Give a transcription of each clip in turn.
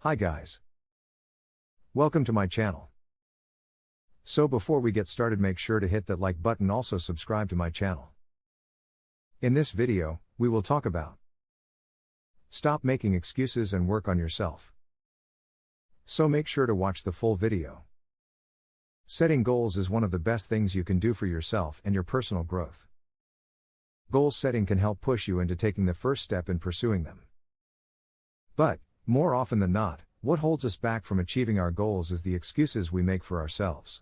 Hi guys. Welcome to my channel. So before we get started, make sure to hit that like button, also subscribe to my channel. In this video, we will talk about stop making excuses and work on yourself. So make sure to watch the full video. Setting goals is one of the best things you can do for yourself and your personal growth. Goal setting can help push you into taking the first step in pursuing them. But, more often than not, what holds us back from achieving our goals is the excuses we make for ourselves.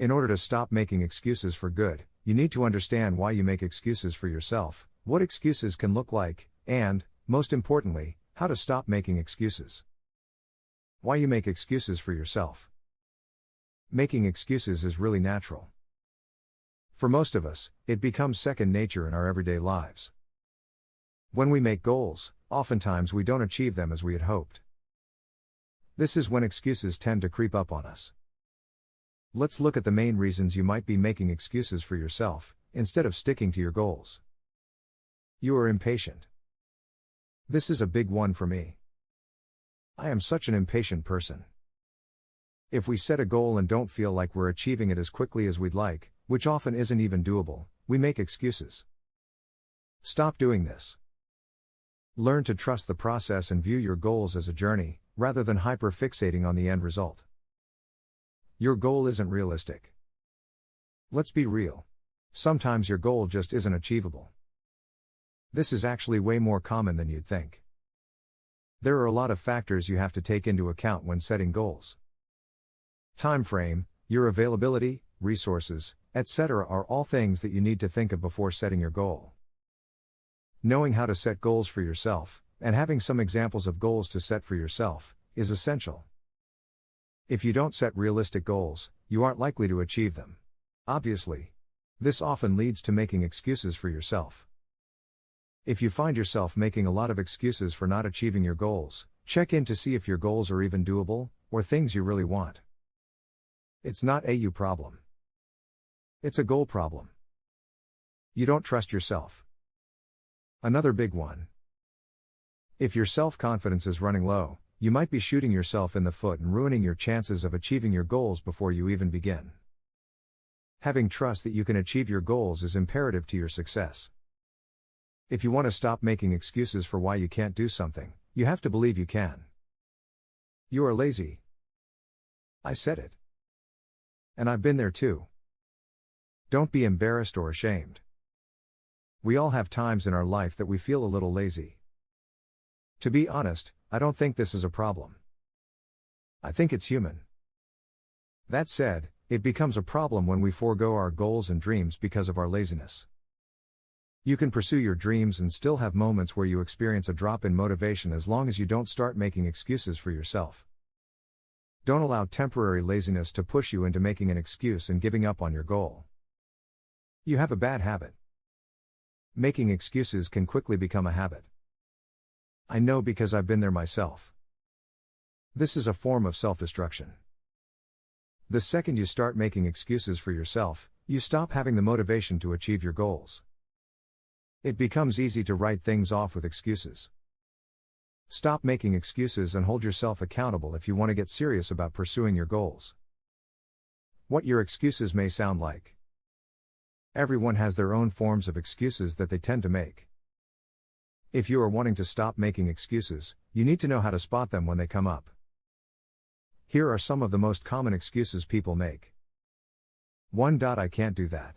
In order to stop making excuses for good, you need to understand why you make excuses for yourself, what excuses can look like, and, most importantly, how to stop making excuses. Why you make excuses for yourself. Making excuses is really natural. For most of us, it becomes second nature in our everyday lives. When we make goals, oftentimes we don't achieve them as we had hoped. This is when excuses tend to creep up on us. Let's look at the main reasons you might be making excuses for yourself, instead of sticking to your goals. You are impatient. This is a big one for me. I am such an impatient person. If we set a goal and don't feel like we're achieving it as quickly as we'd like, which often isn't even doable, we make excuses. Stop doing this. Learn to trust the process and view your goals as a journey, rather than hyper-fixating on the end result. Your goal isn't realistic. Let's be real. Sometimes your goal just isn't achievable. This is actually way more common than you'd think. There are a lot of factors you have to take into account when setting goals. Time frame, your availability, resources, etc. are all things that you need to think of before setting your goal. Knowing how to set goals for yourself, and having some examples of goals to set for yourself, is essential. If you don't set realistic goals, you aren't likely to achieve them. Obviously. This often leads to making excuses for yourself. If you find yourself making a lot of excuses for not achieving your goals, check in to see if your goals are even doable, or things you really want. It's not a you problem. It's a goal problem. You don't trust yourself. Another big one. If your self-confidence is running low, you might be shooting yourself in the foot and ruining your chances of achieving your goals before you even begin. Having trust that you can achieve your goals is imperative to your success. If you want to stop making excuses for why you can't do something, you have to believe you can. You are lazy. I said it. And I've been there too. Don't be embarrassed or ashamed. We all have times in our life that we feel a little lazy. To be honest, I don't think this is a problem. I think it's human. That said, it becomes a problem when we forego our goals and dreams because of our laziness. You can pursue your dreams and still have moments where you experience a drop in motivation as long as you don't start making excuses for yourself. Don't allow temporary laziness to push you into making an excuse and giving up on your goal. You have a bad habit. Making excuses can quickly become a habit. I know because I've been there myself. This is a form of self-destruction. The second you start making excuses for yourself, you stop having the motivation to achieve your goals. It becomes easy to write things off with excuses. Stop making excuses and hold yourself accountable if you want to get serious about pursuing your goals. What your excuses may sound like. Everyone has their own forms of excuses that they tend to make. If you are wanting to stop making excuses, you need to know how to spot them when they come up. Here are some of the most common excuses people make. 1. I can't do that.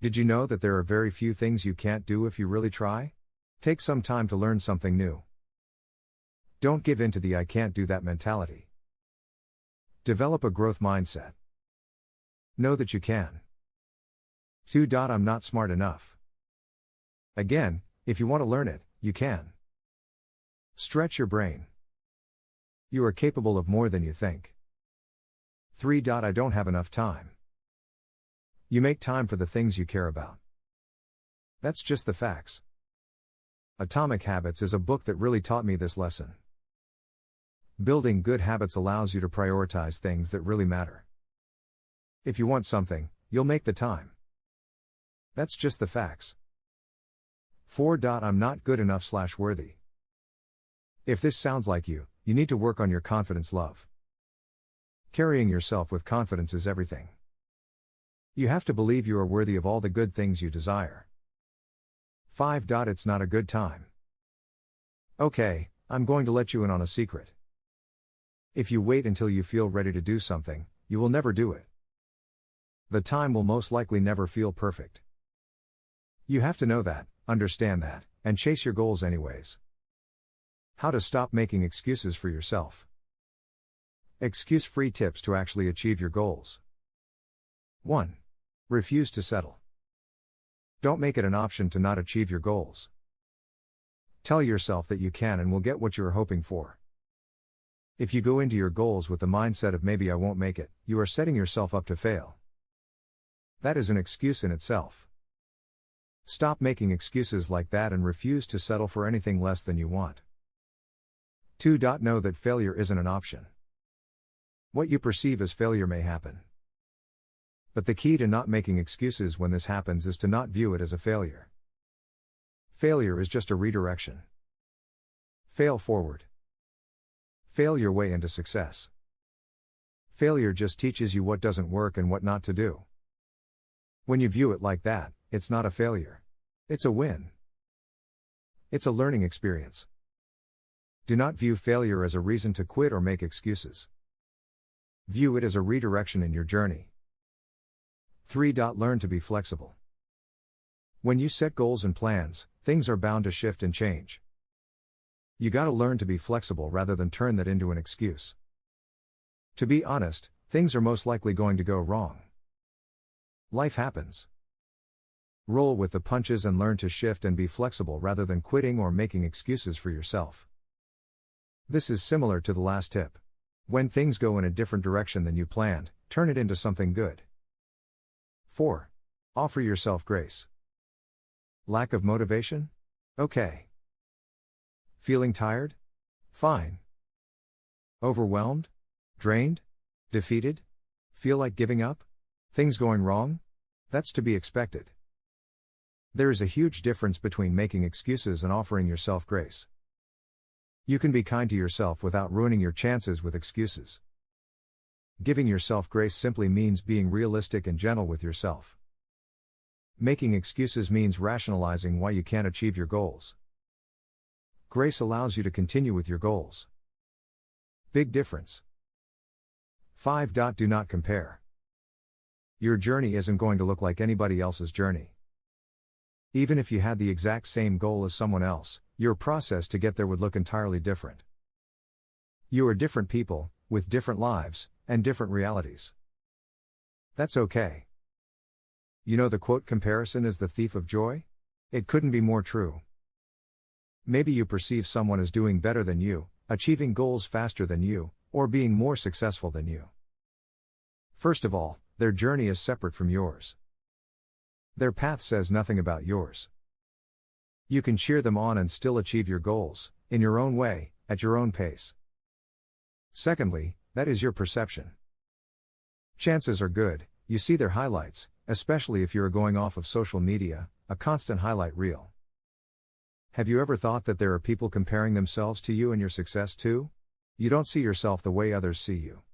Did you know that there are very few things you can't do if you really try? Take some time to learn something new. Don't give in to the I can't do that mentality. Develop a growth mindset. Know that you can. 2. I'm not smart enough. Again, if you want to learn it, you can. Stretch your brain. You are capable of more than you think. 3. I don't have enough time. You make time for the things you care about. That's just the facts. Atomic Habits is a book that really taught me this lesson. Building good habits allows you to prioritize things that really matter. If you want something, you'll make the time. That's just the facts. 4. I'm not good enough/worthy. If this sounds like you need to work on your confidence love. Carrying yourself with confidence is everything. You have to believe you are worthy of all the good things you desire. 5. It's not a good time. Okay, I'm going to let you in on a secret. If you wait until you feel ready to do something, you will never do it. The time will most likely never feel perfect. You have to know that, understand that, and chase your goals anyways. How to stop making excuses for yourself. Excuse-free tips to actually achieve your goals. 1. Refuse to settle. Don't make it an option to not achieve your goals. Tell yourself that you can and will get what you are hoping for. If you go into your goals with the mindset of maybe I won't make it, you are setting yourself up to fail. That is an excuse in itself. Stop making excuses like that and refuse to settle for anything less than you want. 2. Know that failure isn't an option. What you perceive as failure may happen. But the key to not making excuses when this happens is to not view it as a failure. Failure is just a redirection. Fail forward. Fail your way into success. Failure just teaches you what doesn't work and what not to do. When you view it like that, it's not a failure. It's a win. It's a learning experience. Do not view failure as a reason to quit or make excuses. View it as a redirection in your journey. 3. Learn to be flexible. When you set goals and plans, things are bound to shift and change. You gotta learn to be flexible rather than turn that into an excuse. To be honest, things are most likely going to go wrong. Life happens. Roll with the punches and learn to shift and be flexible rather than quitting or making excuses for yourself. This is similar to the last tip. When things go in a different direction than you planned, turn it into something good. 4. Offer yourself grace. Lack of motivation? Okay. Feeling tired? Fine. Overwhelmed? Drained? Defeated? Feel like giving up? Things going wrong? That's to be expected. There is a huge difference between making excuses and offering yourself grace. You can be kind to yourself without ruining your chances with excuses. Giving yourself grace simply means being realistic and gentle with yourself. Making excuses means rationalizing why you can't achieve your goals. Grace allows you to continue with your goals. Big difference. 5. Do not compare. Your journey isn't going to look like anybody else's journey. Even if you had the exact same goal as someone else, your process to get there would look entirely different. You are different people, with different lives, and different realities. That's okay. You know the quote, "Comparison is the thief of joy"? It couldn't be more true. Maybe you perceive someone as doing better than you, achieving goals faster than you, or being more successful than you. First of all, their journey is separate from yours. Their path says nothing about yours. You can cheer them on and still achieve your goals, in your own way, at your own pace. Secondly, that is your perception. Chances are good, you see their highlights, especially if you are going off of social media, a constant highlight reel. Have you ever thought that there are people comparing themselves to you and your success too? You don't see yourself the way others see you.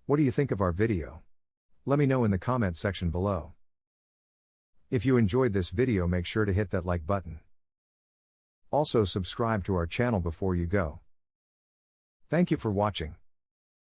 What do you think of our video? Let me know in the comment section below. If you enjoyed this video, make sure to hit that like button. Also subscribe to our channel before you go. Thank you for watching.